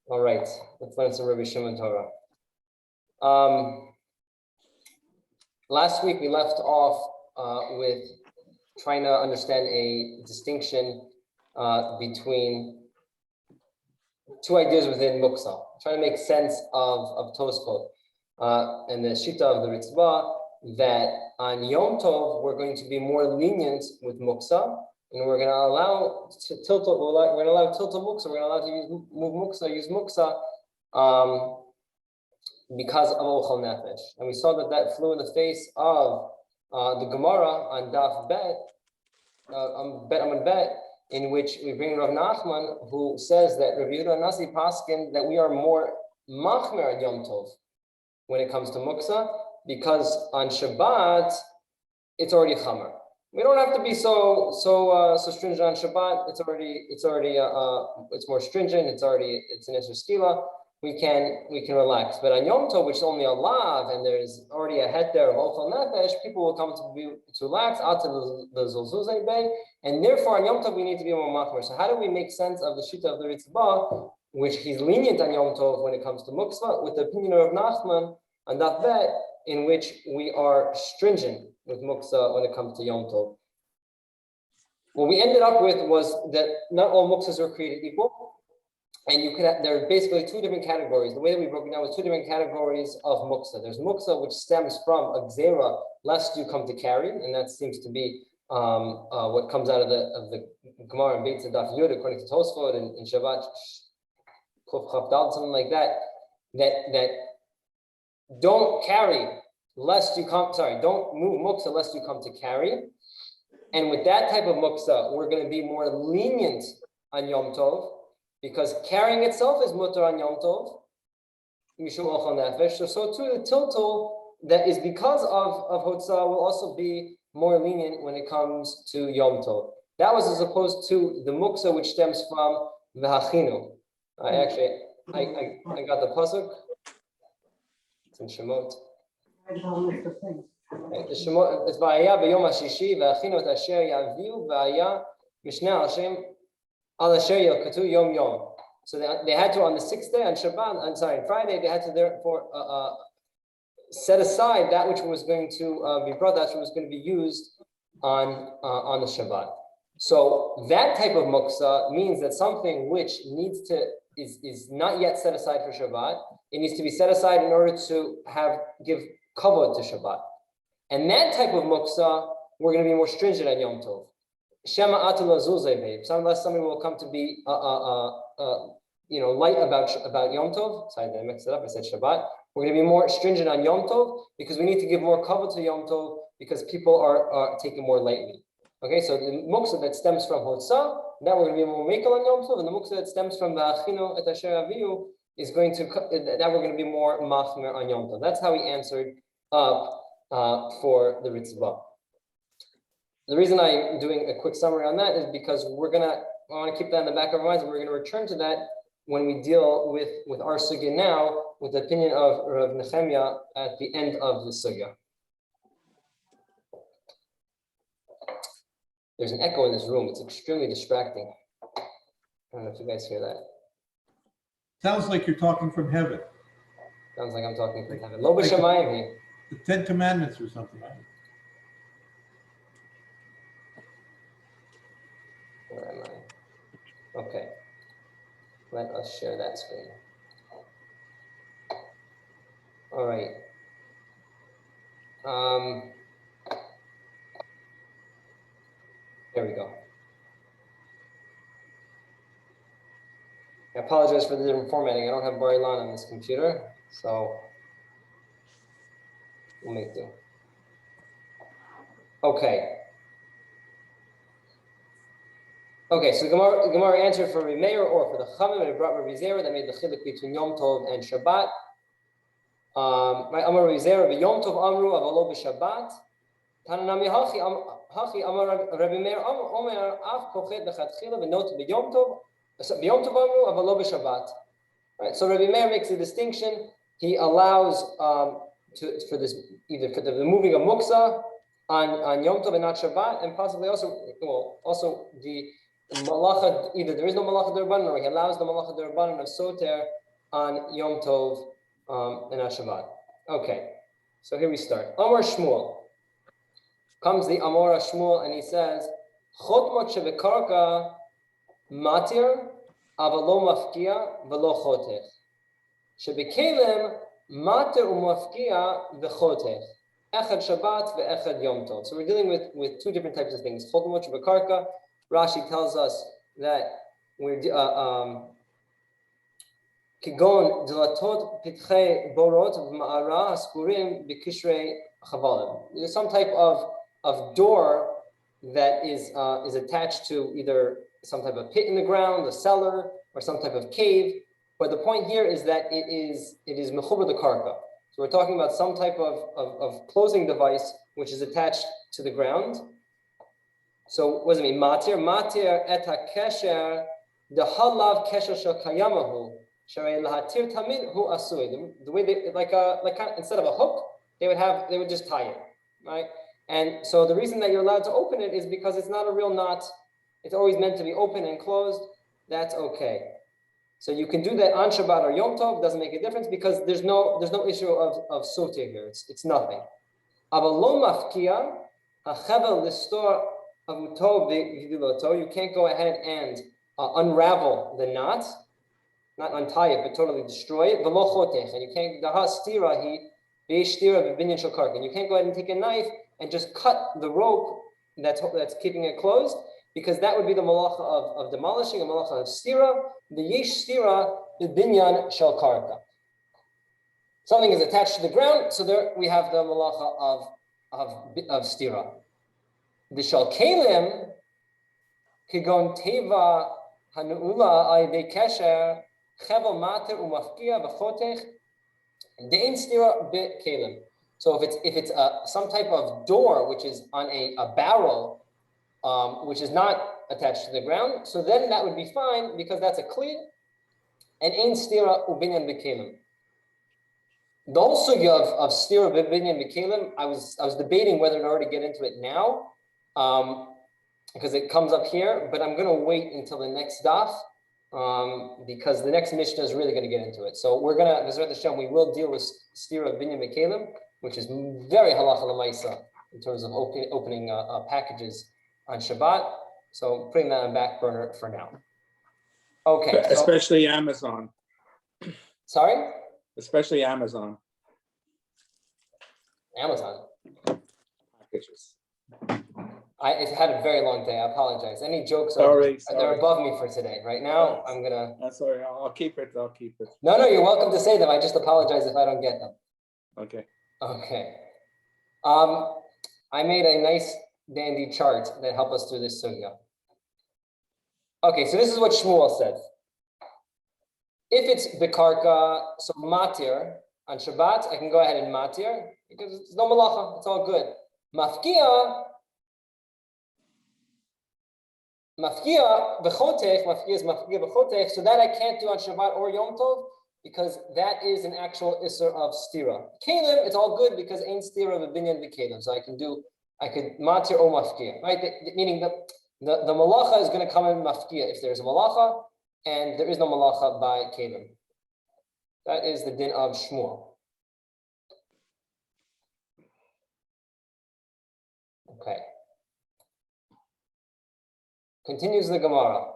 All right, let's learn some Rebbi Shimon Torah. Last week we left off with trying to understand a distinction between two ideas within Muktzah, trying to make sense of Tosfot and the Shita of the Ritzvah, that on Yom Tov we're going to be more lenient with Muktzah, and we're going to allow tiltal. We're going to allow tiltal Muktzah. We're going to allow to use Muktzah because of Ochel Nefesh. And we saw that flew in the face of the Gemara on Daf Bet, in which we bring Rav Nachman, who says that Rabbi Yehuda Nasi Paskin, that we are more machmer on Yom Tov when it comes to Muktzah, because on Shabbat it's already chamer. We don't have to be so stringent on Shabbat. It's more stringent. It's an Isser Skila. We can relax. But on Yom Tov, which is only a lav, and there's already a het there of Ochel Nefesh, people will come to relax out to the Zolzuzay Bay, and therefore on Yom Tov we need to be more machmer. So how do we make sense of the Shita of the Ritzvah, which he's lenient on Yom Tov when it comes to Muktzah, with the opinion of Nachman on Daf Bet, in which we are stringent with Muktzah when it comes to Yom Tov? What we ended up with was that not all Muktzahs are created equal. And there are basically two different categories. The way that we broke it down was two different categories of Muktzah. There's Muktzah, which stems from a gzera, lest you come to carry, and that seems to be what comes out of the Gemara and Beitza Daf Yud, according to Tosfot and in Shabbat, something like that. That don't carry lest you come. Sorry, don't move Muktzah lest you come to carry. And with that type of Muktzah, we're going to be more lenient on Yom Tov, because carrying itself is mutter on Yom Tov, mishum ochel nefesh. So too the tiltal that is because of Hotzah will also be more lenient when it comes to Yom Tov. That was as opposed to the Muktzah, which stems from v'hachinu. I got the pasuk. It's in Shemot. The Shemot, it's v'aya b'yom hashishi v'hachinu et asher yaviu v'aya mishneh Hashem. Yom Yom. So they had to, on the sixth day, on Friday, they had to therefore set aside that which was going to be brought, that which was going to be used on the Shabbat. So that type of muktza means that something which is not yet set aside for Shabbat, it needs to be set aside in order to give kavod to Shabbat. And that type of muktza, we're going to be more stringent on Yom Tov. Shema atula zuzay, unless somebody will come to be light about Yom Tov. Sorry, did I mix it up? I said Shabbat. We're going to be more stringent on Yom Tov because we need to give more cover to Yom Tov because people are taking more lightly. Okay, so the muktza that stems from Hotzah, that we're going to be more mekel on Yom Tov, and the muktza that stems from the Achinu et Asher Aviyu is going to that we're going to be more machmer on Yom Tov. That's how we answered up for the Ritzvah. The reason I'm doing a quick summary on that is because I want to keep that in the back of our minds, and we're going to return to that when we deal with our sugya now, with the opinion of R Nechemia at the end of the sugya. There's an echo in this room. It's extremely distracting. I don't know if you guys hear that. Sounds like you're talking from heaven. Sounds like I'm talking from heaven. Lo b'shamayim here. The Ten Commandments or something. Where am I? Okay. Let us share that screen. All right. There we go. I apologize for the different formatting. I don't have Barilan on this computer, so we'll make do. Okay. Okay, so Gemara answered for Rebbi Meir or for the Chamim, and it brought Rebbi Zera that made the chiluk between Yom Tov and Shabbat. Amar Rebbi Zera Yom Tov Amru Avalo b'Shabbat. Tananami Hachi Amar Rebbi Meir Omer Av Kochet B'Chatchila V'Not B'Yom Tov Amru Avalo b'Shabbat. Right, so Rebbi Meir makes a distinction. He allows for the moving of Muktzah on Yom Tov and not Shabbat, and possibly also the malacha, either there is no malacha d'Rabbanan or he allows the malacha d'Rabbanan of soter on Yom Tov and on Shabbat. Okay, so here we start. Amar Shmuel. Comes the Amora Shmuel and he says, Chotmot shebekarka matir avalo mafkia velo chotech. Shebekelim matir umafkia v'chotech. Echad Shabbat ve'echad Yom Tov. So we're dealing with two different types of things. Chotmot shebekarka. Rashi tells us that we're Kigon dilatot pitchei borot v'ma'ara askurim b'kishrei chavalim. There's some type of door that is attached to either some type of pit in the ground, a cellar, or some type of cave. But the point here is that it is mechuber the karka. So we're talking about some type of closing device which is attached to the ground. So what does it mean? Matir et hakesher dehalav kesher shel kayamahu sharei lahatir tamid hu asui. The way they like instead of a hook, they would just tie it, right? And so the reason that you're allowed to open it is because it's not a real knot. It's always meant to be open and closed. That's okay. So you can do that on Shabbat or Yom Tov. Doesn't make a difference because there's no issue of sotir here. It's nothing. You can't go ahead and unravel the knot, not untie it, but totally destroy it. And you can't and you can't go ahead and take a knife and just cut the rope that's keeping it closed, because that would be the malacha of demolishing, a malacha of stira. The yesh stira, the binyan shel karka. Something is attached to the ground, so there we have the malacha of stira. The shel kelim kigon teva hanuula ayde kesher chevel mater umafkia v'chotech dein stira be kelim. So if it's some type of door which is on a barrel, which is not attached to the ground, so then that would be fine because that's a kli, and ein stira ubinyan b'kelim. The whole sugya of stira ubinyan b'kelim, I was debating whether to already get into it now, because it comes up here, but I'm going to wait until the next daf, because the next Mishnah is really going to get into it. So we're going to, B'ezrat Hashem, we will deal with stira ubinyan b'kelim, which is very halacha l'maisa in terms of opening packages on Shabbat. So putting that on back burner for now. Okay. Especially Amazon. Sorry? Especially Amazon. Amazon. Packages. It's had a very long day. I apologize. Any jokes Sorry. They're above me for today. Right now, I'm gonna. That's sorry. I'll keep it. No, you're welcome to say them. I just apologize if I don't get them. Okay. Okay. I made a nice dandy chart that helped us through this sugya. Okay, so this is what Shmuel said. If it's bekarka, so matir on Shabbat, I can go ahead and matir because it's no malacha. It's all good. Mafkia v'chotech. Mafkia is mafkia v'chotech. So that I can't do on Shabbat or Yom Tov, because that is an actual isser of stira. Kelim, it's all good because ain't stira v'binyan v'kelim. So I could matir or mafkia, right? Meaning the malacha is going to come in mafkia if there's a malacha, and there is no malacha by kelim. That is the din of Shmuel. Okay. Continues the Gemara.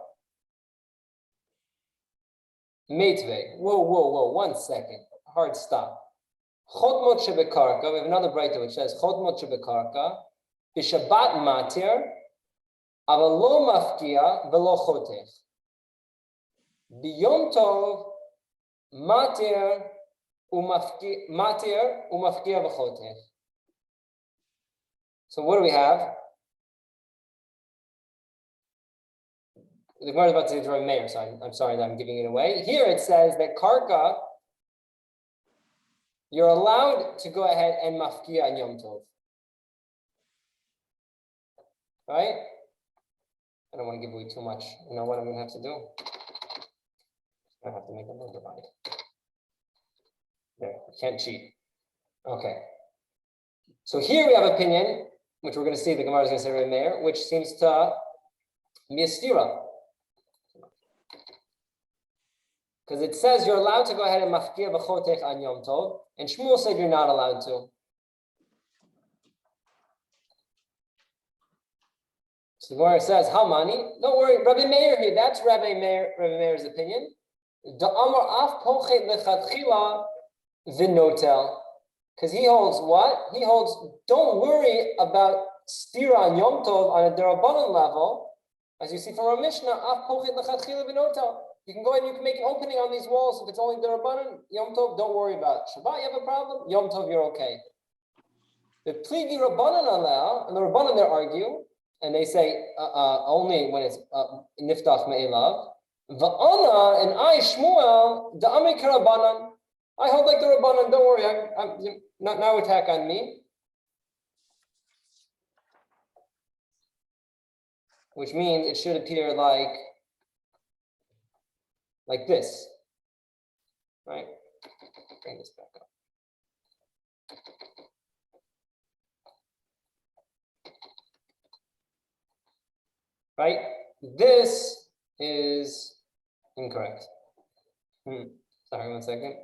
Meitvei. Whoa. 1 second. Hard stop. Chotmot shebekarka. We have another brayta which says Chotmot shebekarka. B'Shabbat matir. Aval lo mafkia velo chotech. B'Yom Tov matir umafkia v'chotech. So what do we have? The Gemara is about to draw Meir, so I'm sorry that I'm giving it away. Here it says that karka, you're allowed to go ahead and mafkia on Yom Tov. Right? I don't want to give away too much. You know what I'm going to have to do? I have to make a little divide. There, can't cheat. Okay. So here we have opinion, which we're going to see, the Gemara is going to say Rebbi Meir, which seems to Mistira. Because it says you're allowed to go ahead and mafkia v'chotech on Yom Tov, and Shmuel said you're not allowed to. So the Gemara says, how many? Don't worry, Rabbi Meir here. That's Rabbi Meir's opinion. The Amar af pochet lechatchila v'notel. Because he holds what? He holds, don't worry about stira on Yom Tov on a derabanan level. As you see from our Mishnah, af pochet lechatchila v'notel. You can go ahead and you can make an opening on these walls. If it's only derabanan, Yom Tov, don't worry about it. Shabbat, you have a problem? Yom Tov, you're okay. The pligi rabbanan aleh, and the rabbanan there argue, and they say only when it's niftach me'elav. Va'ana and I Shmuel the amik rabbanan. I hold like the rabbanan. Don't worry, I'm not no attack on me. Which means it should appear like this, right? Bring this back up. Right? This is incorrect. Sorry, 1 second.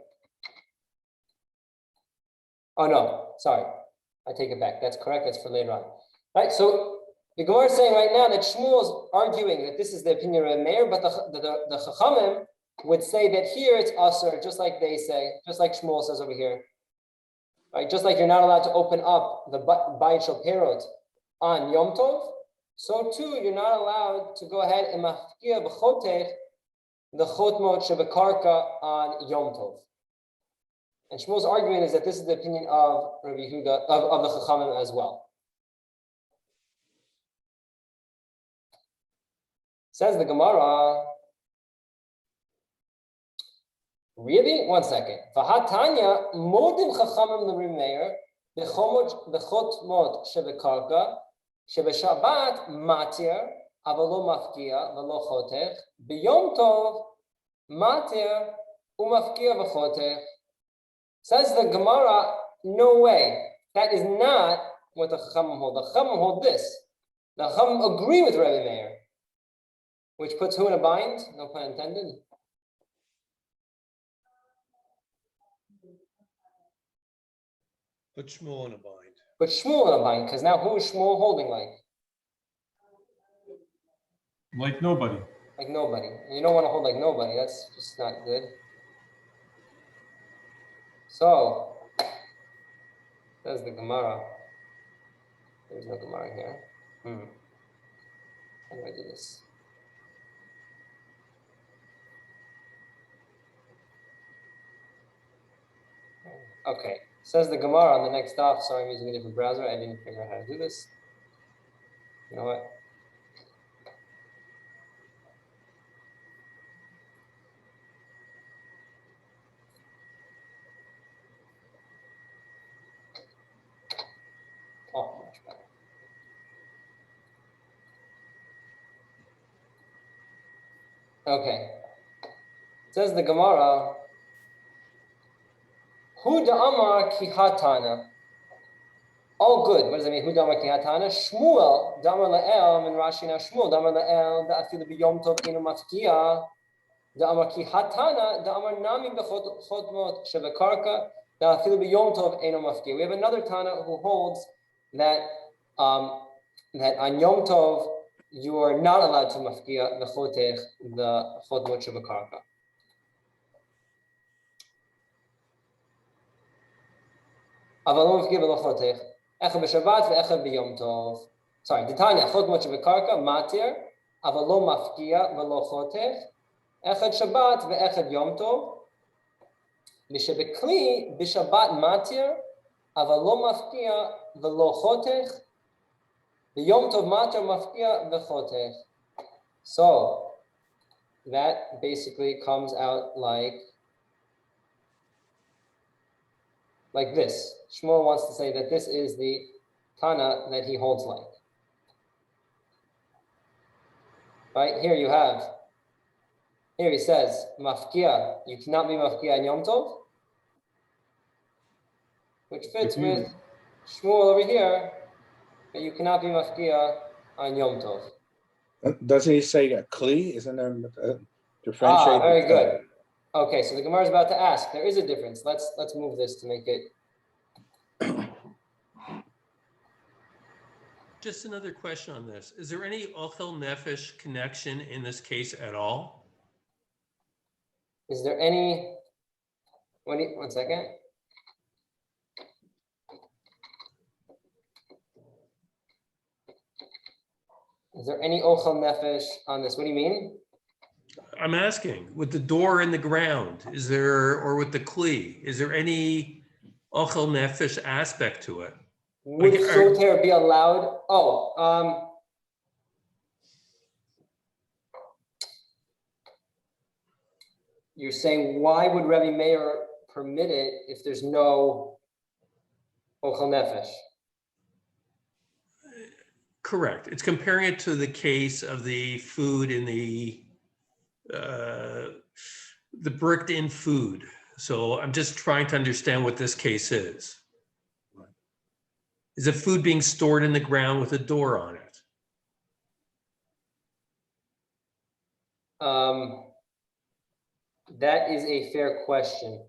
Oh no, sorry. I take it back. That's correct. That's for later on. Right? So the Gemara is saying right now that Shmuel is arguing that this is the opinion of Meir, but the Chachamim would say that here it's Asur, just like they say, just like Shmuel says over here. Right? Just like you're not allowed to open up the Bayit Shel Perot on Yom Tov, so too you're not allowed to go ahead and mafkia b'chotech the chotmot shebekarka on Yom Tov. And Shmuel's argument is that this is the opinion of Rabbi Yehuda, of the Chachamim as well. Says the Gemara, really? 1 second. V'hatanya modim chachamim l'Rebbi Meir b'chotmot shebekarka shebeshabbat matir avalo mafkia v'lo chotech b'yom tov matir umafkia v'chotech. Says the Gemara, no way. That is not what the chachamim hold. The chachamim hold this. The chachamim agree with Rebbi Meir. Which puts who in a bind? No pun intended. Put Shmuel in a bind. Put Shmuel in a bind, because now who is Shmuel holding like? Like nobody. Like nobody. You don't want to hold like nobody. That's just not good. So, says the Gemara. There's no Gemara here. How do I do this? Okay, says the Gemara on the next daf. Sorry, I'm using a different browser. I didn't figure out how to do this. You know what? Oh, much better. Okay. Says the Gemara, Hu da'amar ki hatana. All good. What does it mean? Hu da'amar ki hatana? Shmuel da'amar la'el, min Rashi now Shmuel da'amar la'el, da'afilu b'yom tov inu mafkia, da'amar ki hatana, da'amar nami b'chotmot shebekarka, da'afilu b'yom tov inu mafkia. We have another Tana who holds that that on Yom Tov you are not allowed to mafkia the chotech, the chotmot shebekarka. אבל לא מפקיע ולא חותך, אחד בשבת ואחד ביום טוב. Sorry, דתניא, חותמות שבקרקע, מתיר, אבל לא מפקיע ולא חותך, אחד שבת ואחד יום טוב, ושבכלי בשבת מתיר, אבל לא מפקיע ולא חותך, ביום טוב מתיר מפקיע וחותך. So, that basically comes out like this. Shmuel wants to say that this is the Tana that he holds like. Right, here you have, here he says, mafkia, you cannot be mafkia on Yom Tov, which fits with Shmuel over here, that you cannot be mafkia on Yom Tov. Doesn't he say a kli? Isn't there a differentiate? Very good. Okay, so the Gemara is about to ask. There is a difference. Let's move this to make it. Just another question on this. Is there any ochel nefesh connection in this case at all? Is there any? One second. Is there any ochel nefesh on this? What do you mean? I'm asking, with the door in the ground, is there, or with the kli, is there any ochel nefesh aspect to it? Would soter be allowed? You're saying why would Rebbi Meir permit it if there's no ochel nefesh? Correct. It's comparing it to the case of the food in the bricked in food. So I'm just trying to understand what this case is. Is the food being stored in the ground with a door on it? That is a fair question.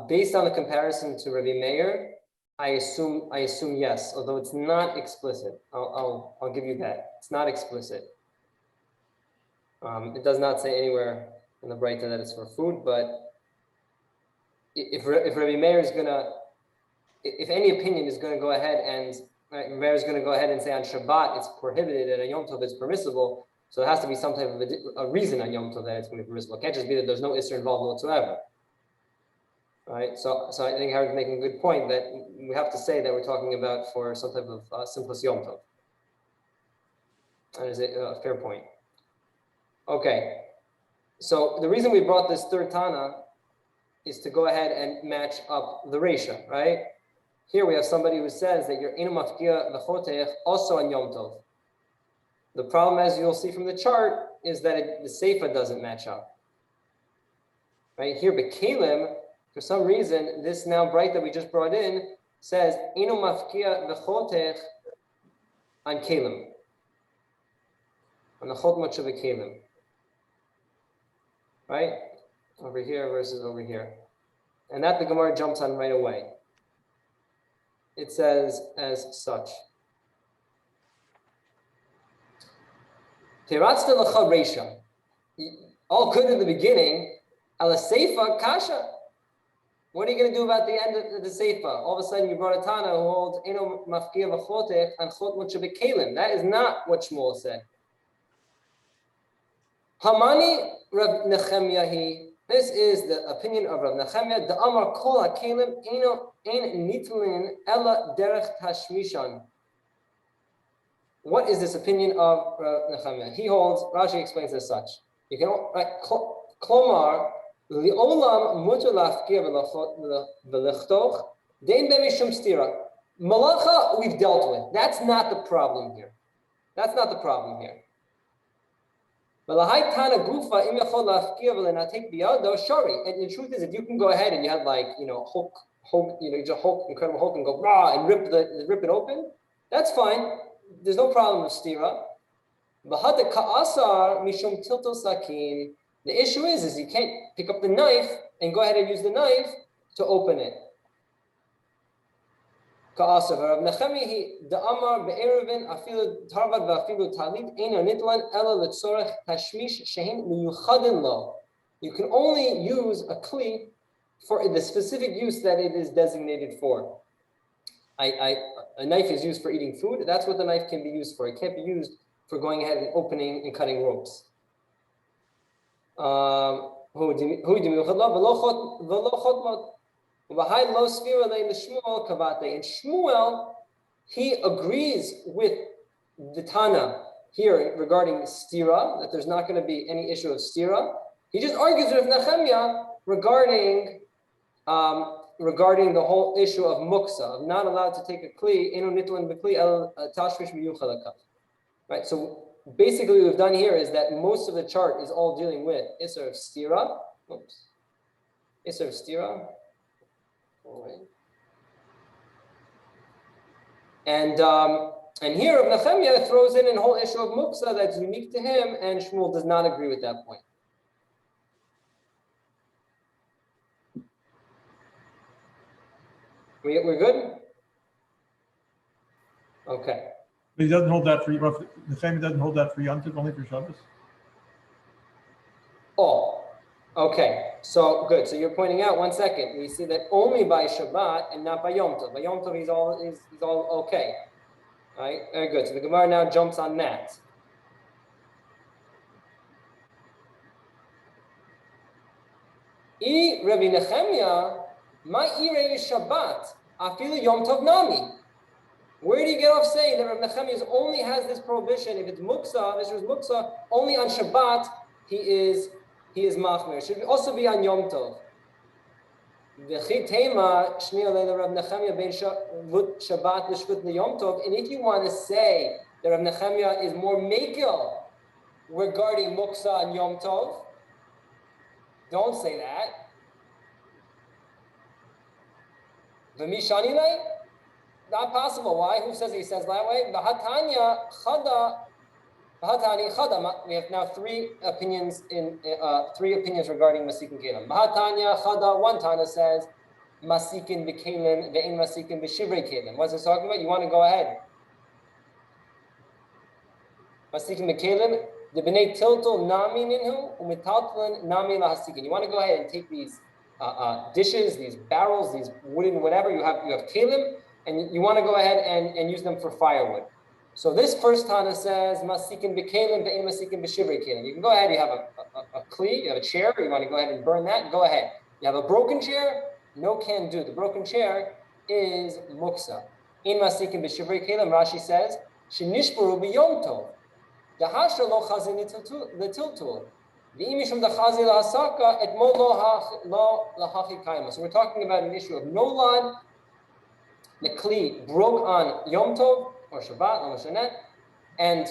Based on the comparison to Rebbi Meir, I assume yes, although it's not explicit. I'll give you that. It's not explicit. It does not say anywhere in the Beitza that it's for food, but if Rebbi Meir is gonna, if any opinion is gonna go ahead and Rebbi Meir is gonna go ahead and say on Shabbat it's prohibited and on Yom Tov it's permissible, so there has to be some type of a reason on Yom Tov that it's going to be permissible. It can't just be that there's no Isser involved whatsoever. Right? So I think Harold's making a good point that we have to say that we're talking about for some type of simplest Yom Tov. That is a fair point. Okay. So the reason we brought this third Tana is to go ahead and match up the Reisha, right? Here we have somebody who says that you're inu mafkia v'chotech also on Yom Tov. The problem, as you'll see from the chart, is that the Seifa doesn't match up. Right here, Bekalim, for some reason, this now bright that we just brought in says inu mafkia v'chotech on Kalim, on the chotmot of Kalim. Right, over here versus over here, and that the Gemara jumps on right away. It says as such. All good in the beginning. Ala Seifa kasha. What are you going to do about the end of the Seifa? All of a sudden, you brought a Tana who holds eno mafkia v'chotech and chotmot shebekalim. That is not what Shmuel said. Hamani R Nechemia. This is the opinion of R Nechemia. The Amar kol hakalim eno ein nitlin ela derech tashmishan. What is this opinion of R Nechemia? He holds, Rashi explains as such. You can write Klomar, Li'olam mutar lafkir v'lechtoch, dein b'mishum stira. Malacha we've dealt with. That's not the problem here. That's not the problem here. V'lahai tana gufa im yachol lafkir v'lenatek biyado shari. And the truth is, if you can go ahead and you have incredible Hulk and go rah and rip it open, that's fine. There's no problem with stira. The issue is you can't pick up the knife and go ahead and use the knife to open it. You can only use a kli for the specific use that it is designated for. A knife is used for eating food. That's what the knife can be used for. It can't be used for going ahead and opening and cutting ropes. And Shmuel, he agrees with the Tana here regarding stira, that there's not going to be any issue of stira. He just argues with Nechemia regarding the whole issue of muktzah, of not allowed to take a kli, right? So basically what we've done here is that most of the chart is all dealing with Isser of stira. Isser of stira. And And here Reb Nechemia throws in a whole issue of muktza that's unique to him, and Shmuel does not agree with that point. We're good? Okay. But he doesn't hold that for Nechemia doesn't hold that for Yom Tov, only for Shabbos. Oh, okay. So good. So you're pointing out, one second, we see that only by Shabbat and not by Yom Tov. By Yom Tov, he's all okay. All right, very good. So the Gemara now jumps on that. I Rabbi Nechemia, my Ire Shabbat, afilu Yom Tov nami. Where do you get off saying that Rabbi Nechemia only has this prohibition? If it's muktza, this is muktza, only on Shabbat he is machmer. It should also be on Yom Tov. And if you want to say that Rabbi Nechemia is more mekel regarding muktza and Yom Tov, don't say that. V'mishanile? Not possible. Why? Who says he says that way? V'hatanya chada. V'hatani chada. We have now three opinions regarding masikin kelim. V'hatanya chada. One Tana says masikin b'kelim ve'in masikin b'shivrei kelim. What's it talking about? You want to go ahead. Masikin b'kelim. The b'nei tiltul nami ninhu u'mitaltlan nami lahasikin. You want to go ahead and take these dishes, these barrels, these wooden whatever. You have kelim. And you want to go ahead and use them for firewood. So this first Tana says, masikin b'kelim ve'in masikin b'shivrei kelim. You can go ahead, you have a kli, you have a chair, you want to go ahead and burn that, go ahead. You have a broken chair, no can do. The broken chair is muktza. In masikin b'shivrei kelim, Rashi says, shenishbaru b'yom tov. Dahasha lo chazin l'tiltul. V'im mishum dachazi lahasaka et mo lo lahachi kaima. So we're talking about an issue of nolad. The kli broke on Yom Tov or Shabbat or Moshanet, and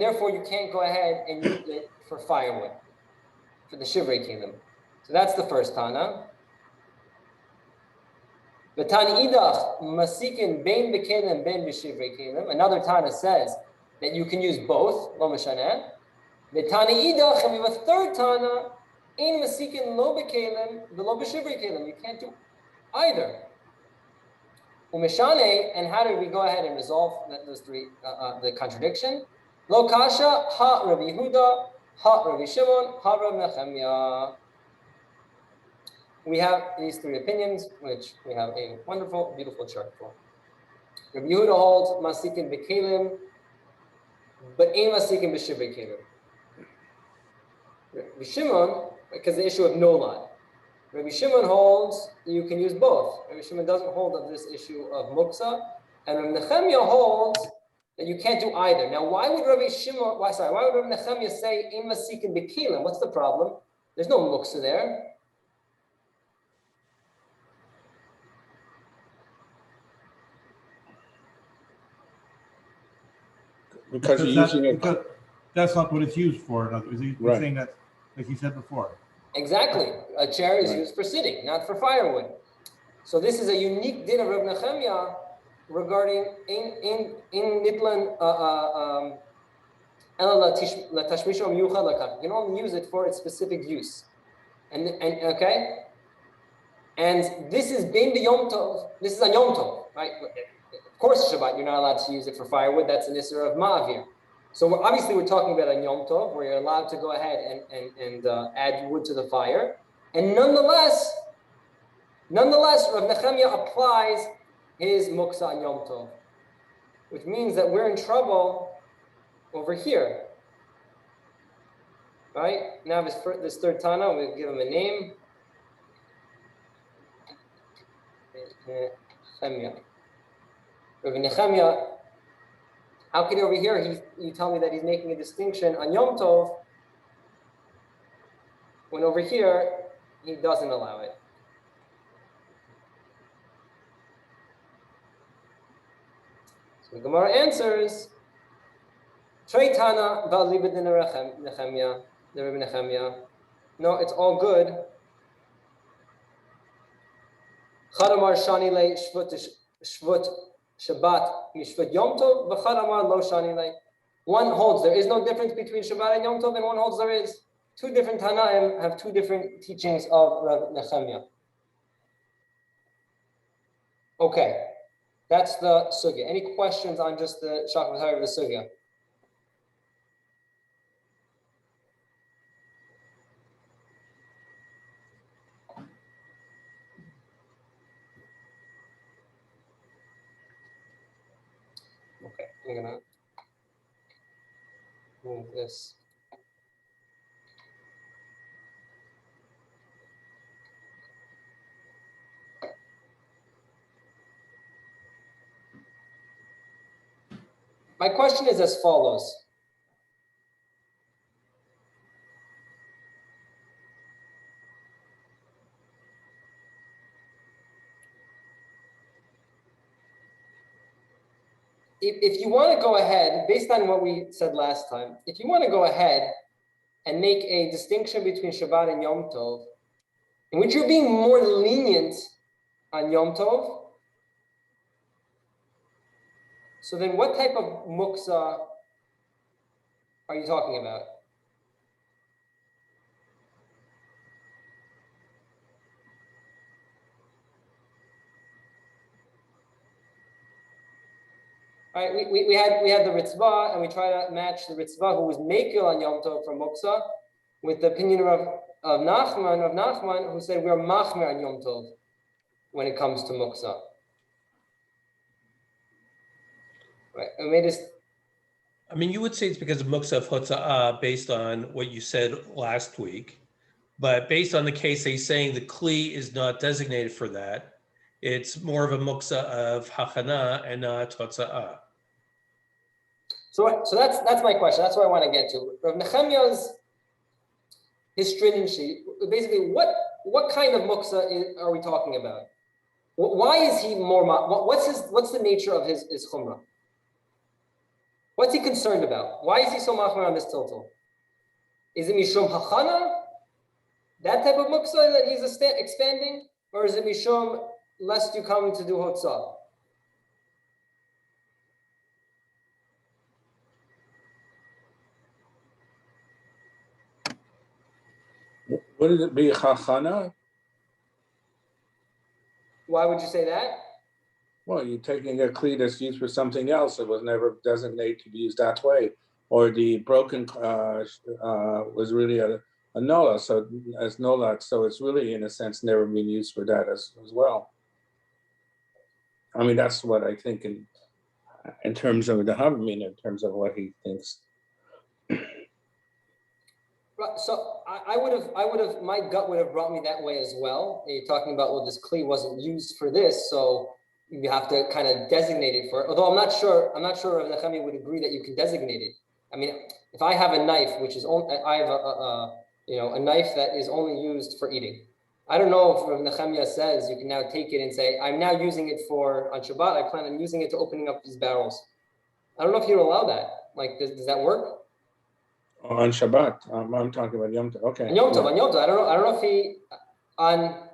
therefore you can't go ahead and use it for firewood, for the shivrei kelim. So that's the first Tana. The Tana idach masikin bein b'kelim bein b'shivrei kelim. Another Tana says that you can use both lo Moshanet. The Tana idach, and we have a third Tana in masikin lo b'kelim v'lo b'shivrei kelim. You can't do either. Umeshane, and how do we go ahead and resolve those three, the contradiction? Lo kasha, ha Rabbi Yehuda, ha Rabbi Shimon, ha Rabbi Nechemia. We have these three opinions, which we have a wonderful, beautiful chart for. Rabbi Yehuda holds masikin b'kelim, but ain't masikin b'shivrei kelim. Rabbi Shimon, because the issue of nolad. Rabbi Shimon holds you can use both. Rabbi Shimon doesn't hold of this issue of muktza, and Rabbi Nechemia holds that you can't do either. Now, why would Rabbi Nechemia say in masikin b'kelim? What's the problem? There's no muktza there. Because you're using it. Because that's not what it's used for. He's Right. saying that, like you said before. Exactly. A chair is used for sitting, not for firewood. So this is a unique din of Reb Nechemia regarding in nitlan latashmisho miyuchad lakach. You can only use it for its specific use. And okay? And this is bein b'yom tov. This is on Yom Tov, right? Of course, Shabbat, you're not allowed to use it for firewood. That's an isser of ma'avir. So we're talking about on Yom Tov, where you're allowed to go ahead and add wood to the fire. And nonetheless, Rav Nechemia applies his muktza on Yom Tov, which means that we're in trouble over here. Right? Now this third Tana, we'll give him a name. Rav Nechemia. How can over here you tell me that he's making a distinction on Yom Tov when over here he doesn't allow it? So the Gemara answers, Treitana ba'alibadin Nechemia, the Rebbi Nechemia. No, it's all good. Chadamar shani le shvut Shabbat mishvat Yom Tov, v'chad amar lo shani lei. One holds there is no difference between Shabbat and Yom Tov, and one holds there is. Two different Tanaim have two different teachings of R Nechemia. Okay, that's the sugya. Any questions on just the shakvatari of the sugya? Okay, I'm gonna move this. My question is as follows. If you want to go ahead, based on what we said last time, if you want to go ahead and make a distinction between Shabbat and Yom Tov, in which you're being more lenient on Yom Tov, so then what type of muktza are you talking about? All right, we had the Ritzvah, and we try to match the Ritzvah who was Mekil on Yom Tov from Muktzah with the opinion of Nachman, who said we're Machmer on Yom Tov when it comes to Muktzah. Right, and we just. I mean, you would say it's because of muktza of hotza'ah based on what you said last week, but based on the case he's saying the kli is not designated for that, it's more of a muktza of hachana and not hotza'ah. So that's my question. That's what I want to get to. Rav Nechemia's his stringency. Basically, what kind of muktza are we talking about? Why is he more? What's the nature of his chumrah? What's he concerned about? Why is he so machmer on this tiltal? Is it mishum hachana, that type of muktza that he's expanding, or is it mishum lest you come to do hotzah? Wouldn't it be chachana? Why would you say that? Well, you're taking a kli that's used for something else. It was never designated to be used that way. Or the broken was really a nola, so as nola, so it's really in a sense never been used for that as well. I mean, that's what I think in terms of the Havamina, in terms of what he thinks. Right, so I would have, my gut would have brought me that way as well. You're talking about, well, this kli wasn't used for this, so you have to kind of designate it for it. Although I'm not sure if Nechemia would agree that you can designate it. I mean, if I have a knife, which is only, I have a knife that is only used for eating. I don't know if Nechemia says you can now take it and say, I'm now using it on Shabbat, I plan on using it to opening up these barrels. I don't know if you allow that. Like, does that work? On Shabbat, I'm talking about Yom Tov. Okay. On Yom Tov. I don't know if he, on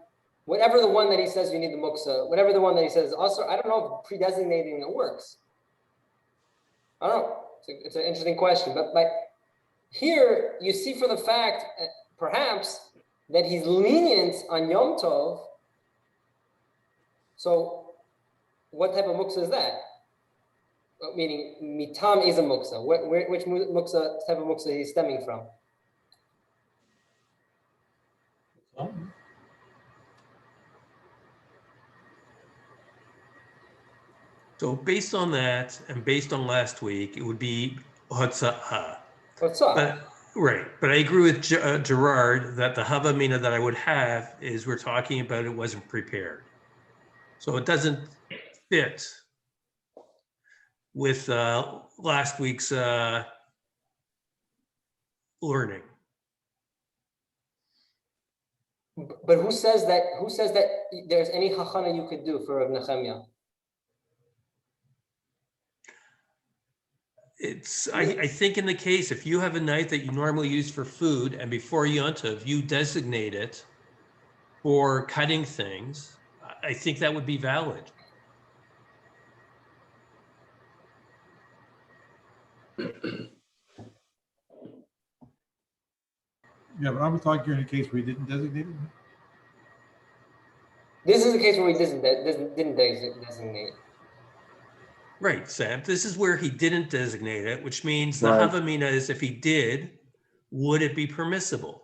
whatever the one that he says you need the muktza, whatever the one that he says also, I don't know if pre-designating it works. I don't know. It's an interesting question, but here you see for the fact, perhaps, that he's lenient on Yom Tov. So, what type of muktza is that? Meaning, mitam is a muktza. Which muktza, type of muktza he's stemming from? So based on that, and based on last week, it would be hotza'ah. Hotza'ah. Right, but I agree with Gerard that the havamina that I would have is we're talking about it wasn't prepared. So it doesn't fit with last week's learning. But who says that there's any hachana you could do for Rav Nechemia? I think in the case, if you have a knife that you normally use for food and before Yom Tov, you designate it for cutting things, I think that would be valid. Yeah, but I'm talking here in a case where he didn't designate it. This is a case where he didn't designate. Right, Sam. This is where he didn't designate it, which means the Right. Havamina is if he did, would it be permissible?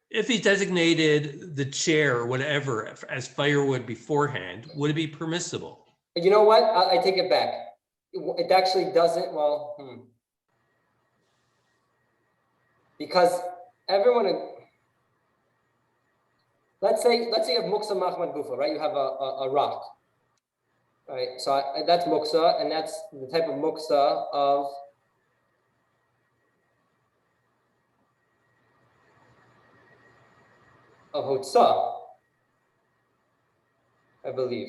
If he designated the chair or whatever as firewood beforehand, would it be permissible? You know what? I take it back. It actually doesn't. Well, because everyone. Let's say you have muktza machman gufa, right? You have a rock, right? So that's muktza, and that's the type of muktza of muktza, I believe,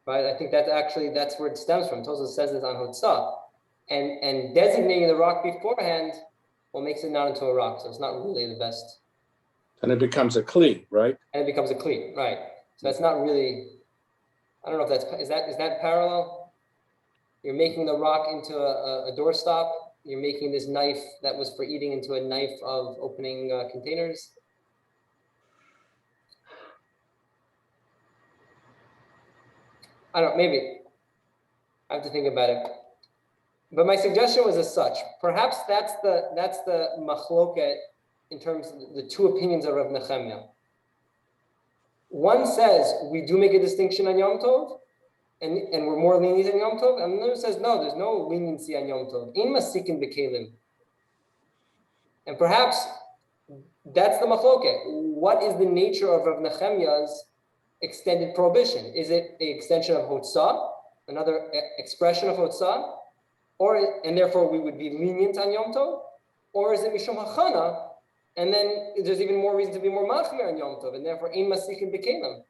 right? I think that's where it stems from. Tosfos says this on muktza, and designating the rock beforehand, well, makes it not into a rock, so it's not really the best. And it becomes a kli, right? And it becomes a kli, right? So that's not really. I don't know if is that parallel. You're making the rock into a doorstop. You're making this knife that was for eating into a knife of opening containers. I don't know, maybe. I have to think about it. But my suggestion was as such. Perhaps that's the machloket in terms of the two opinions of Rav Nechemia. One says we do make a distinction on Yom Tov, and we're more lenient on Yom Tov, and another says no, there's no leniency on Yom Tov. In masikin b'kelim. And perhaps that's the machloket. What is the nature of Rav Nechemia's extended prohibition? Is it an extension of muktza, another expression of muktza, and therefore we would be lenient on Yom Tov, or is it mishum hachana, and then there's even more reason to be more machmir on Yom Tov, and therefore ein masikin b'kelim.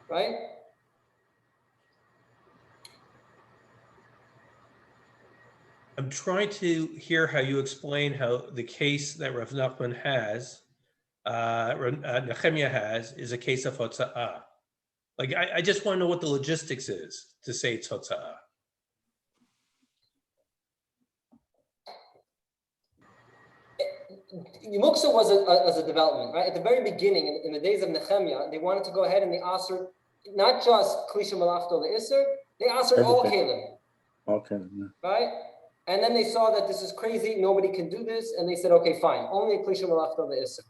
Right? I'm trying to hear how you explain how the case that Rav Nachman has, Nechemia has, is a case of hotza'ah. Like, I just want to know what the logistics is to say it's hotza'ah. Muktzah was a development, right? At the very beginning, in the days of Nechemia, they wanted to go ahead and they assered not just klisha malachto le'isr, they assered all kalim. Okay. Right? And then they saw that this is crazy, nobody can do this, and they said, okay, fine, only klisha malachto le'isr.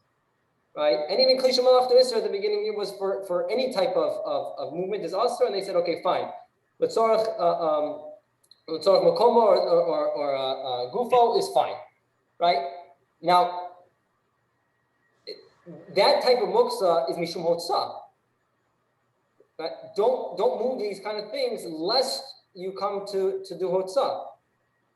Right? And even klisha malachto le'isr at the beginning, it was for any type of movement is asr, and they said, okay, fine. L'tzorach makomo or gufo is fine. Right? Now, that type of muktza is mishum hotzah. Right? Don't move these kind of things lest you come to do hotzah.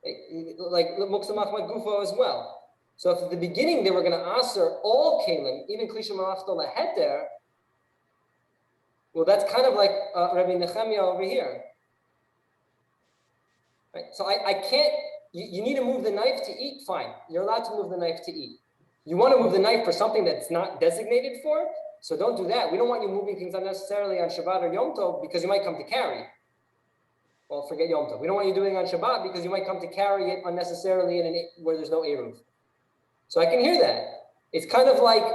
Like muktza machmat gufo as well. So if at the beginning they were going to answer all kalim, even klisha malachto leheter, well, that's kind of like Rabbi Nechemia over here. Right? So I can't. You need to move the knife to eat, fine. You're allowed to move the knife to eat. You want to move the knife for something that's not designated for, so don't do that. We don't want you moving things unnecessarily on Shabbat or Yom Tov because you might come to carry. Well, forget Yom Tov. We don't want you doing it on Shabbat because you might come to carry it unnecessarily where there's no Eruv. So I can hear that. It's kind of like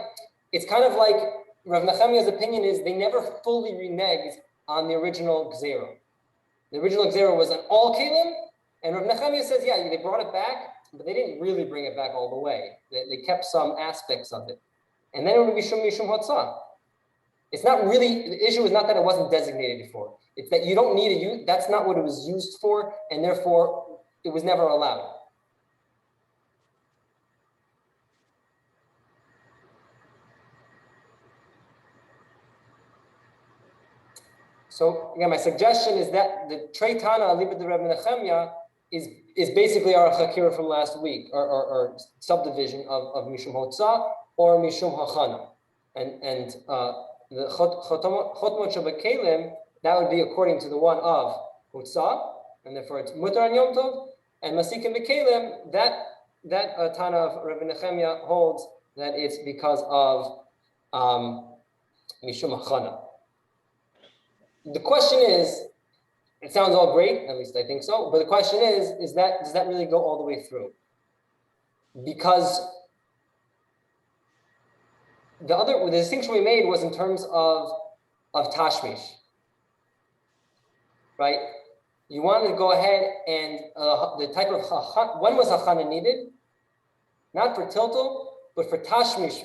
Rav Nechemia's opinion is they never fully reneged on the original Gzera. The original Gzera was on all Kalim, and Rav Nechemia says, yeah, they brought it back, but they didn't really bring it back all the way. They kept some aspects of it. And then it would be Shum Mishum Hotzah. It's not really, the issue is not that it wasn't designated for. It's that you don't need it, that's not what it was used for, and therefore it was never allowed. So again, my suggestion is that the Trei Tana Alibad the Rebbe Nechemia is basically our chakira from last week, or subdivision of Mishum Hotzah or Mishum Hachana. And the Chotmot Shabbat that would be according to the one of Hotzah, and therefore it's Mutar and Yom Tov, and Masikim B'Kelim, that Tana of Rebbe Nechemia holds that it's because of mishum hachana. The question is, it sounds all great, at least I think so, but the question is does that really go all the way through? Because the distinction we made was in terms of tashmish, right? You wanted to go ahead and the type of when was hachana needed? Not for tiltul, but for tashmish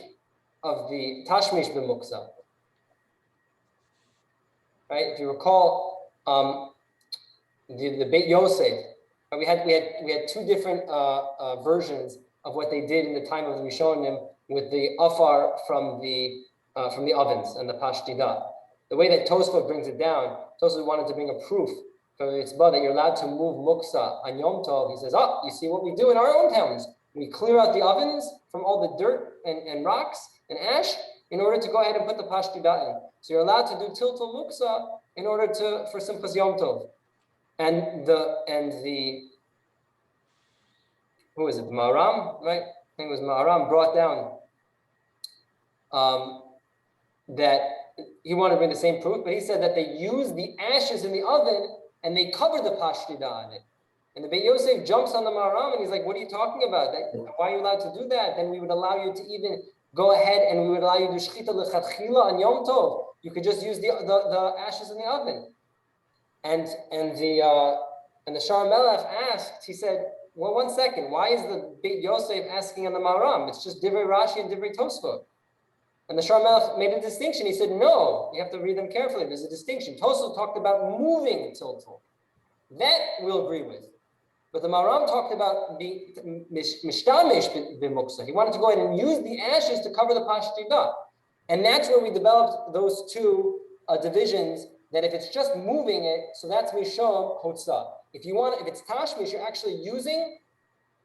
of the tashmish b'muktza. Right? If you recall, the Beit Yosef, we had two different versions of what they did in the time of the Rishonim with the afar from the ovens and the pashtida. The way that Tosfot brings it down, Tosfot wanted to bring a proof from the mitzvah that you're allowed to move muktzah on Yom Tov. He says, you see what we do in our own towns. We clear out the ovens from all the dirt and rocks and ash in order to go ahead and put the pashtida in. So you're allowed to do tiltul muktzah in order for Simchas Yom Tov. And the who is it? Maharam, right? I think it was Maharam brought down that he wanted to bring the same proof, but he said that they used the ashes in the oven and they covered the pashtida on it. And the Beit Yosef jumps on the Maharam and he's like, "What are you talking about? Why are you allowed to do that? Then we would allow you to even go ahead and we would allow you to do shchita lechatchila on Yom Tov. You could just use the ashes in the oven." And the Shar Melech asked, he said, well, 1 second, why is the Beit Yosef asking on the Maharam? It's just Divrei Rashi and Divrei Tosfot. And the Shar Melech made a distinction. He said, no, you have to read them carefully. There's a distinction. Tosfot talked about moving tiltul. That we'll agree with. But the Maharam talked about being mishtamish b'muktza. He wanted to go ahead and use the ashes to cover the pashtida. And that's where we developed those two divisions, that if it's just moving it, so that's mishum hotzah. If it's tashmish, you're actually using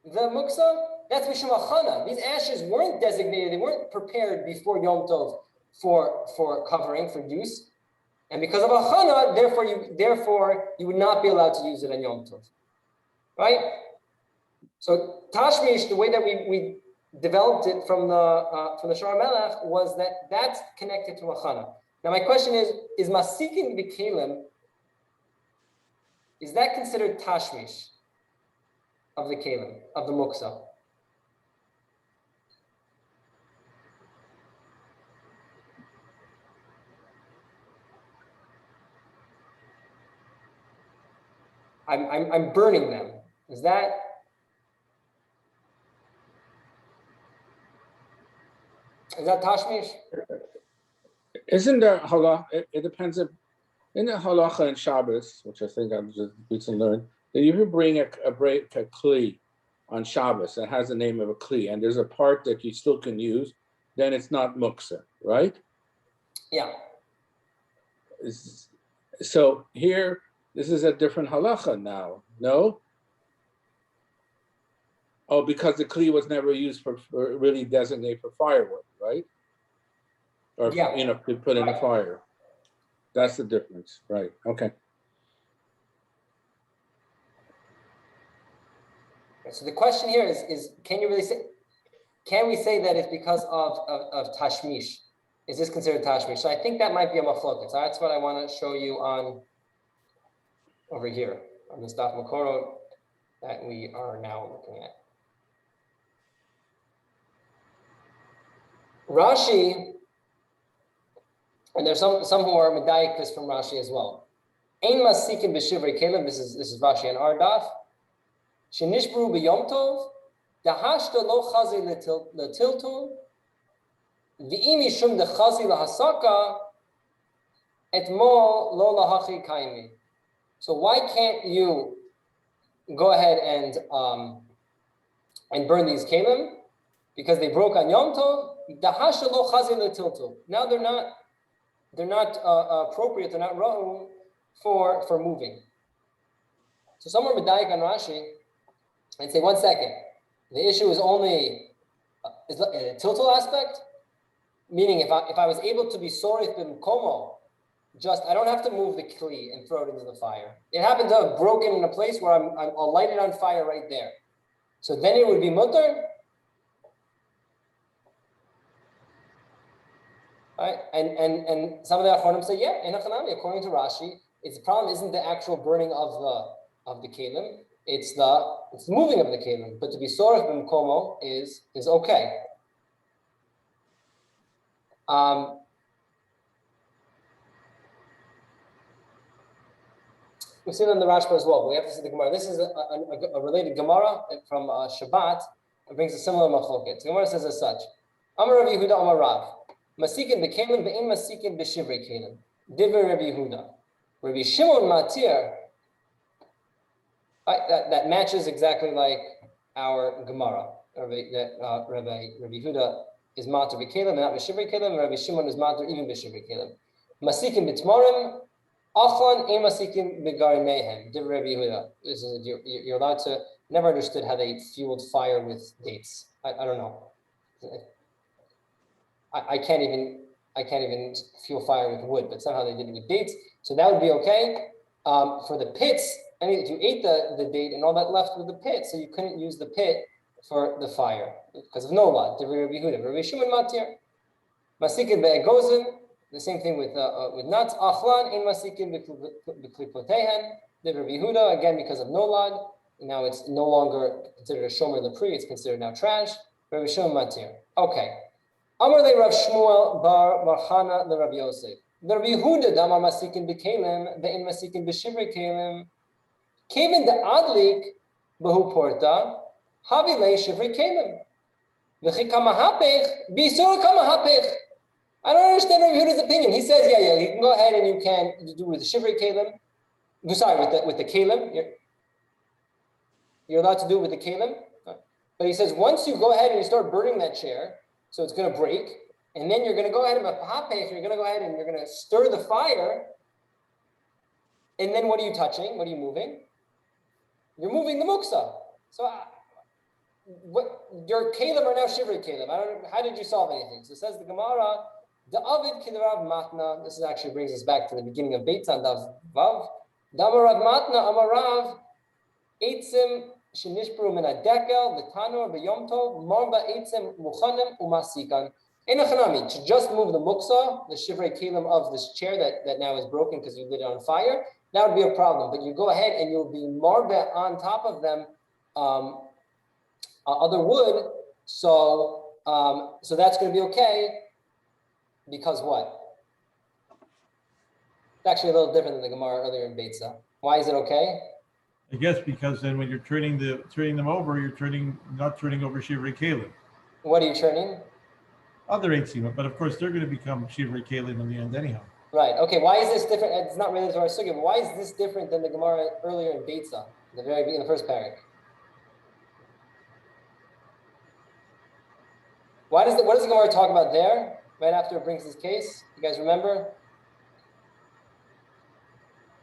the muktza, that's mishum achana. These ashes weren't designated, they weren't prepared before Yom Tov for covering, for use. And because of achana, therefore you would not be allowed to use it on Yom Tov. Right? So tashmish, the way that we developed it from the Shar Melech was that that's connected to achana. Now my question is masikin b'kelim, is that considered tashmish of the kelim, of the muktza? I'm burning them. Is that tashmish? Isn't there halacha? It depends. In the halacha and Shabbos, which I think I've just recently learned, that if you bring a kli on Shabbos that has the name of a kli, and there's a part that you still can use, then it's not muktza, right? Yeah. So here, this is a different halacha now. No. Oh, because the kli was never used for really designate for firewood, right? Or to put in the fire. That's the difference, right? Okay. So the question here is can we say that it's because of tashmish? Is this considered tashmish? So I think that might be a machloket. So that's what I want to show you on over here on this daf Makorot that we are now looking at. Rashi, and there's some who are medayik this from Rashi as well. Ein masikin b'shivrei kelim. This is Rashi and R daf. Shenishbru b'yom tov. Dahashta lo chazi letiltul. V'imi shum dechazi lahasaka. Etmol lo lahachi kaimi. So why can't you go ahead and burn these kelim? Because they broke on Yom Tov. Dahashta lo chazi letiltul. Now they're not appropriate, they're not ra'u for moving. So somewhere medayik on Rashi and say, 1 second, the issue is only a tiltul aspect, meaning if I was able to be sorith b'mkomo, I don't have to move the kli and throw it into the fire. It happened to have broken in a place where I'll light it on fire right there. So then it would be mutter. Right? And some of the Achronim say, yeah, in Hanami, according to Rashi, the problem isn't the actual burning of the kelim, it's the moving of the kelim. But to be soref b'mkomo is okay. We've seen it in the Rashba as well, but we have to see the Gemara. This is a related Gemara from Shabbat. It brings a similar machloket. The Gemara says as such: Amar Rabbi Yehuda Amar Rav, Masikin b'kelim ve'in masikin b'shivrei kelim. Divrei Rabbi Yehuda. Rabbi Shimon matir. That matches exactly like our Gemara. Rabbi Yehuda is matir b'kelim and not b'shivrei kelim. Rabbi Shimon is matir even b'shivrei kelim. Masikin b'tmorim. Achlan emasikin b'gari mehem. Divrei Rabbi Yehuda. This is you're allowed to. Never understood how they fueled fire with dates. I don't know. I can't even fuel fire with wood, but somehow they did it with dates. So that would be okay. For the pits, I mean, if you ate the date and all that left with the pit, so you couldn't use the pit for the fire because of nolad. Divrei Rabbi Yehuda. Rabbi Shimon matir. Masikin be'egozin. The same thing with nuts. Achlan in masikin b'klipotehen. Divrei Rabbi Yehuda, again because of nolad. Now it's no longer considered a shomer lepri, it's considered now trash. Rabbi Shimon matir. Okay. Amar le Rav Shmuel bar Chana le Rabbi Yosef. The Rabbi Yehuda damar masikin b'kelim ve'in masikin b'shivrei kelim. Kelim de adlik b'hu porta havi le shivrei kelim. V'chi kama hapech b'isur kama hapech. I don't understand Rabbi Yehuda's opinion. He says, yeah, you can go ahead and you can do with the shivrei kelim. Sorry, with the kelim. You're allowed to do it with the kelim. But he says, once you go ahead and you start burning that chair, so it's going to break, and then you're going to go ahead and you're going to go ahead and you're going to stir the fire, and then what are you touching? What are you moving? You're moving the muktza. So your kelim are now shivrei kelim. How did you solve anything? So it says the Gemara, the avid kidarav matna. This actually brings us back to the beginning of Beitza and Vav. Damarav matna amarav eitzim shenishbru min adekel v'tanor v'yom tov marba eitzim muchanim umasikan. In a chanami, to just move the muktza, the shivrei kelim of this chair that now is broken because you lit it on fire, that would be a problem. But you go ahead and you'll be marba on top of them other wood, so that's going to be okay. Because what? It's actually a little different than the Gemara earlier in Beitza. Why is it okay? I guess because then when you're turning them over, you're not turning over shivrei kelim. What are you turning? Other eitzim, but of course they're going to become shivrei kelim in the end anyhow. Right. Okay. Why is this different? It's not really the Torah sugya, but why is this different than the Gemara earlier in Beitza, in the first parak? What does the Gemara talk about there? Right after it brings this case, you guys remember?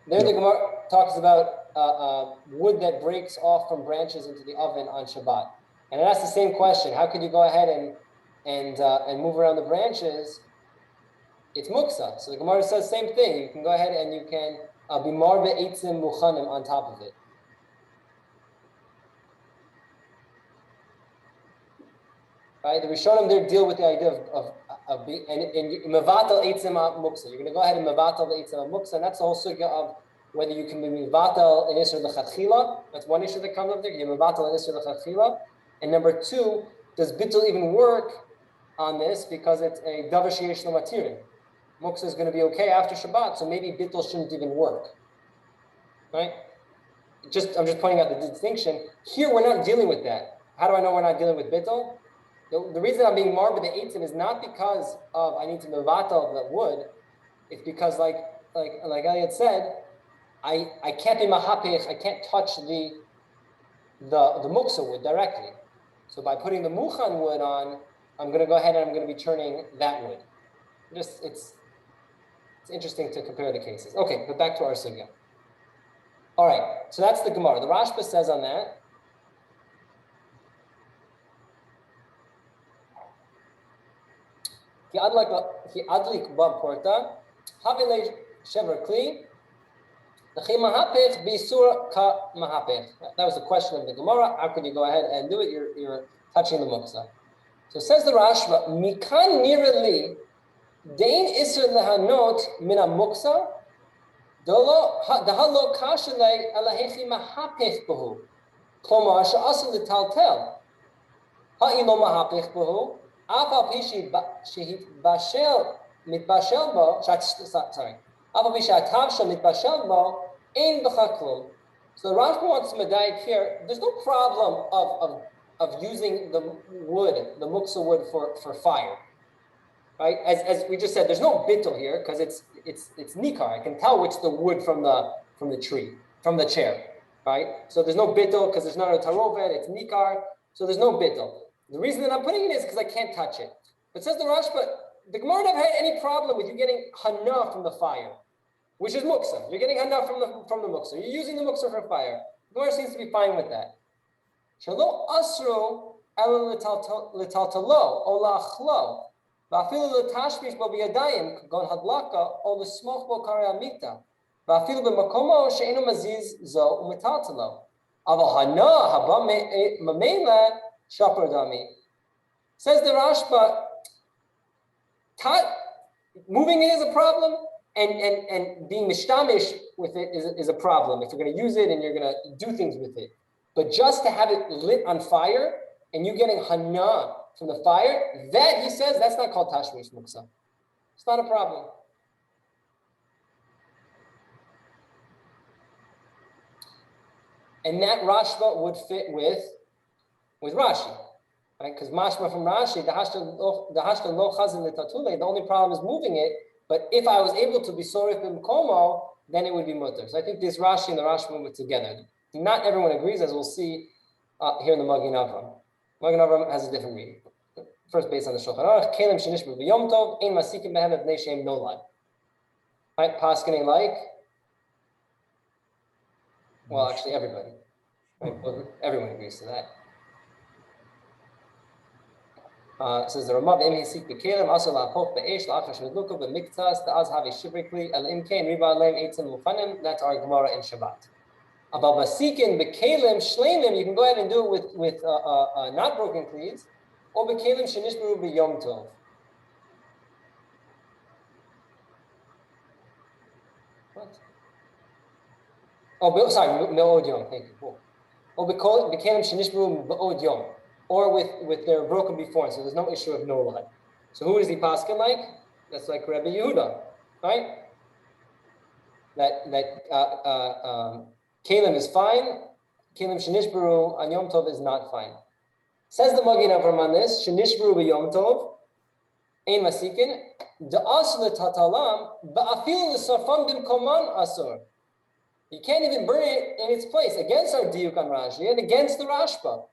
There the Gemara talks about wood that breaks off from branches into the oven on Shabbat. And it asks the same question. How could you go ahead and move around the branches? It's muktza. So the Gemara says the same thing. You can go ahead and you can be marbe eitzim muchanim on top of it. Right? The Rishonim there deal with the idea of being and mevatel eitzim muktza. You're going to go ahead and mevatel the eitzim muktza, and that's the whole sugya of whether you can be mevatel in isur lechatchila. That's one issue that comes up there. You mevatel in isur lechatchila, and number two, does bittul even work on this because it's a davar sheyesh lo matirin? Muktza is going to be okay after Shabbat, so maybe bittul shouldn't even work. Right? I'm just pointing out the distinction. Here we're not dealing with that. How do I know we're not dealing with bittul? The reason I'm being marba the eitzim is not because of I need to mevatel the wood. It's because like Elliot said, I can't be mahapich. I can't touch the muktza wood directly. So by putting the muchan wood on, I'm going to go ahead and I'm going to be turning that wood. It's interesting to compare the cases. Okay, but back to our sugya. All right, so that's the Gemara. The Rashba says on that. That was the question of the Gemara. How could you go ahead and do it? You're touching the muktza. So says the Rashba, Mikan nirali Dein iser lehanot min muktza, dahalo kashalei alahechi mahapich behu. Klomar she'asur l'taltel. Ha'ilo mahapich behu. Afal pishi shehitbashel mitbashel bo. Sorry. Afal pishi atavsha mitbashel bo. Ein b'cha klum. So the Rashba wants to medayik here. There's no problem of using the wood, the muktza wood for fire. Right, as we just said, there's no bittul here because it's nikar. I can tell which the wood from the tree, from the chair, right? So there's no bittul because there's not a tarovet. It's nikar, so there's no bittul. The reason that I'm putting it is because I can't touch it. But says the Rashba, the Gemara never had any problem with you getting hana from the fire, which is muktza. You're getting hana from the muktza. You're using the muktza for fire. The Gemara seems to be fine with that. Shalo asru el litaltalo olachlo. Vafilu letashmish bo biyadayim gon hadlaka o l'smoch bo kare amita. Vafilu b'makomo she'enu maziz zo u'metaltalo. Aval hana haba mamela shapar dami. Says the Rashba, moving it is a problem, and being mishtamish with it is a problem. If you're going to use it and you're going to do things with it, but just to have it lit on fire and you getting hana from the fire, that he says that's not called tashmish muktza. It's not a problem. And that Rashba would fit with Rashi, right? Because mashma from Rashi, the hashta lo chazin letatule. The only problem is moving it. But if I was able to be sorif b'mkomo, then it would be mutter. So I think this Rashi and the Rashba were together. Not everyone agrees, as we'll see here in the Magen Avram. Magen Avram has a different reading. First, based on the Shulchan Aruch, Kelim shenishbu b'yom tov, ein masikim behem b'nei shem nolad. Right, paskening like, well, actually everybody. Right, well, everyone agrees to that. It says the Ramav im hisik b'kelim also la'apot be'esh la'achar shemidluko b'miktzas da'az havi shibrikli el im kein riba leim eitzim mufanim. That's our Gemara in Shabbat. About masikin b'kelim shleilim, you can go ahead and do it with not broken cleats, or b'kelim shenishburu b'yom tov. What? Oh, sorry, me'od yom. Thank you. Cool. Or b'kelim shenishburu b'od yom, or with their broken before, so there's no issue of no blood. So who is the paskin like? That's like Rebbi Yehuda, right? That Kalim is fine. Kalim shenishburu on Yom Tov is not fine. Says the Magen Avram on this, shenishburu b'Yom Tov, ein masikin, da'asur l'tatalam, ba'afilu l'sarfam b'mkoman asur. You can't even burn it in its place, against our diuk on Rashi and against the Rashba.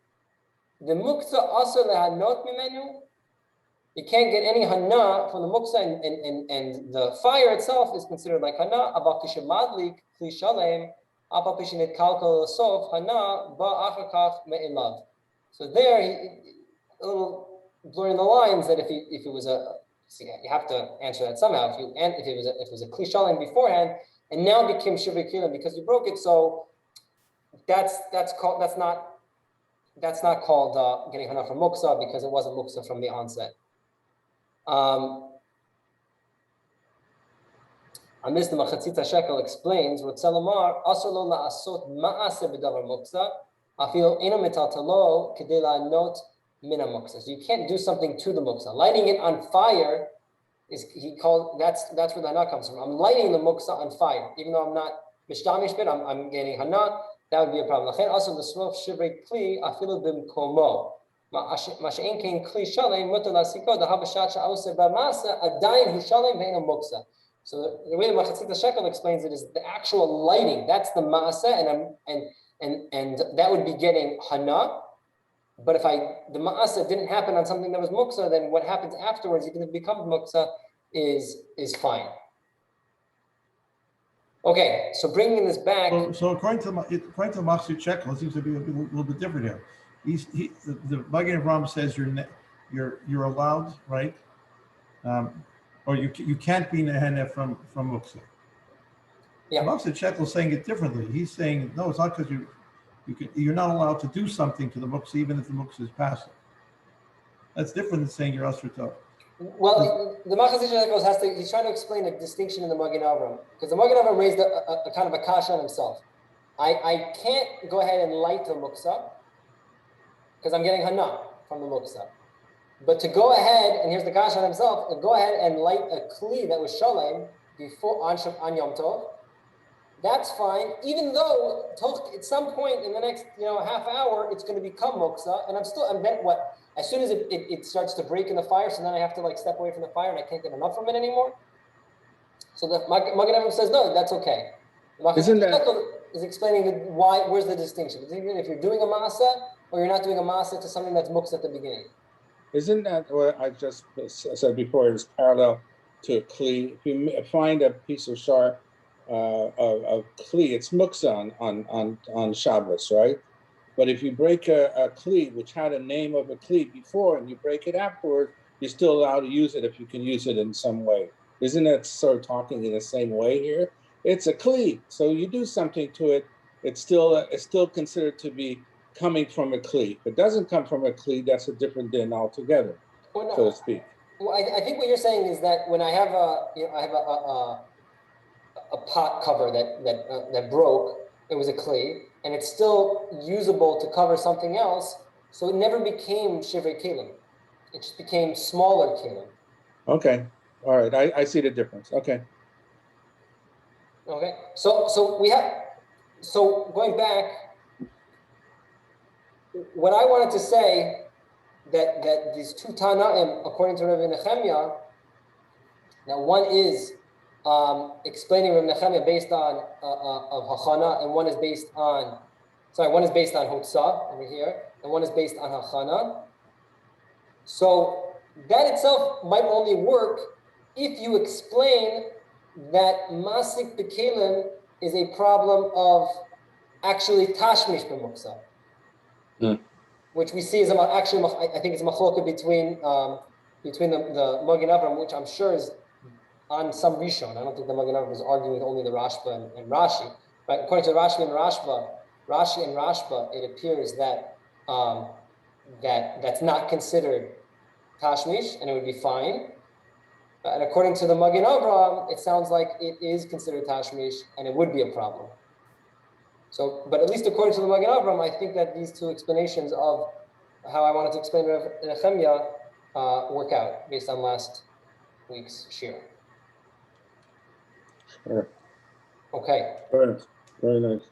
The muktza asur lehanot mimenu. You can't get any hana from the muktza, and the fire itself is considered like hana. Abak kishemadlik kli shalem. So there, a little blurring the lines that if it was you have to answer that somehow. If it was a klishalim beforehand and now became shivri kilim because you broke it, so that's not called getting hana from muktza because it wasn't muktza from the onset. On this, the Machatzita Shekel explains, "Rotzelomar asolo la'asot ma'ase b'davar muktza, afil eno metaltalo kedei la'anot mina muktza." So you can't do something to the muktza. Lighting it on fire is that's where the hana comes from. I'm lighting the muktza on fire, even though I'm not mishtamish bit. I'm getting hana. That would be a problem. Lachen also the smoke shivrei kli afilu b'mkomo. Ma'ashein kein kli shalem mutar la'siko the habashat sha'oseh b'masa adayin hu shalem ve'eno muktza. So the way the Machatzita Shekel explains it is the actual lighting. That's the ma'aseh, and that would be getting hana. But if the ma'aseh didn't happen on something that was muktza, then what happens afterwards, even if it becomes muktza, is fine. Okay, so bringing this back. So according to Machatzita Shekel, it seems to be a little bit different here. The Magen Avram says you're allowed, right? Or you can't be nehene from muktza. Yeah. Machatzita Shekel is saying it differently. He's saying no, it's not because you're not allowed to do something to the muktza even if the muktza is passive. That's different than saying you're asur to. Well, the Machazisha he's trying to explain a distinction in the Magen Avram, because the Magen Avram raised a kind of a kasha on himself. I can't go ahead and light the muktza because I'm getting hana from the muktza. But to go ahead, and here's the kasha on himself, go ahead and light a kli that was shalem before on Yom Tov, that's fine, even though at some point in the next half hour, it's going to become muktza, and I'm then what? As soon as it starts to break in the fire, so then I have to like step away from the fire and I can't get enough from it anymore. So the Magen Avram says, no, that's okay. Isn't that is explaining where's the distinction? If you're doing a masa or you're not doing a masa to something that's muktza at the beginning. Isn't that what I just said before? Is parallel to a kli. If you find a piece of shar of kli, it's muktza on Shabbos, right? But if you break a kli, which had a name of a kli before, and you break it afterward, you're still allowed to use it if you can use it in some way. Isn't it sort of talking in the same way here? It's a kli, so you do something to it. It's still considered to be coming from a kli. If it doesn't come from a kli, that's a different din altogether, so to speak. Well, I think what you're saying is that when I have a pot cover that broke, it was a kli, and it's still usable to cover something else, so it never became shivrei kelim. It just became smaller kelim. Okay, all right, I see the difference. Okay. Okay, so going back, what I wanted to say that these two Tanaim, according to Rebbi Nechemia, now one is explaining Rebbi Nechemia based on of Hachana, and one is based on Muktza over here, and one is based on Hachana. So that itself might only work if you explain that Masik Bekelim is a problem of actually Tashmish b'Muktza, which we see is actually, I think it's machloka between the Magen Avram, which I'm sure is on some Rishon. I don't think the Magen Avram is arguing with only the Rashba and Rashi. Right? According to Rashi and Rashba, it appears that that's not considered Tashmish, and it would be fine. And according to the Magen Avram, it sounds like it is considered Tashmish, and it would be a problem. So, but at least according to the Magen Avram, I think that these two explanations of how I wanted to explain Rav Nechemia work out based on last week's shiur. Sure. Okay. Very nice.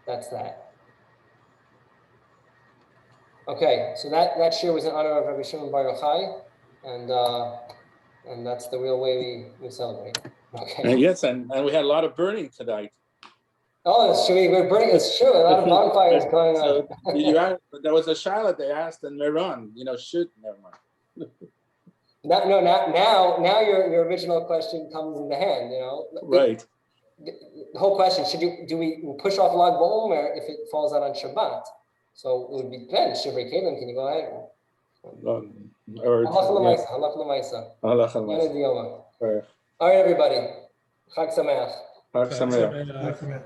That's that. Okay, so that shiur was in honor of Rabbi Shimon Bar Yochai, and that's the real way we celebrate. Okay. Yes, and we had a lot of burning tonight. Oh, it's true. We're burning. It's true. A lot of bonfires going on. So there was a shaila they asked in Meron. Should never mind. Now your original question comes into hand. Right. The whole question: do we push off Lag BaOmer if it falls out on Shabbat? So it would be then shivrei kelim. Can you go ahead? Halach l'maisa. All right, everybody. Chag Sameach. Chag Sameach.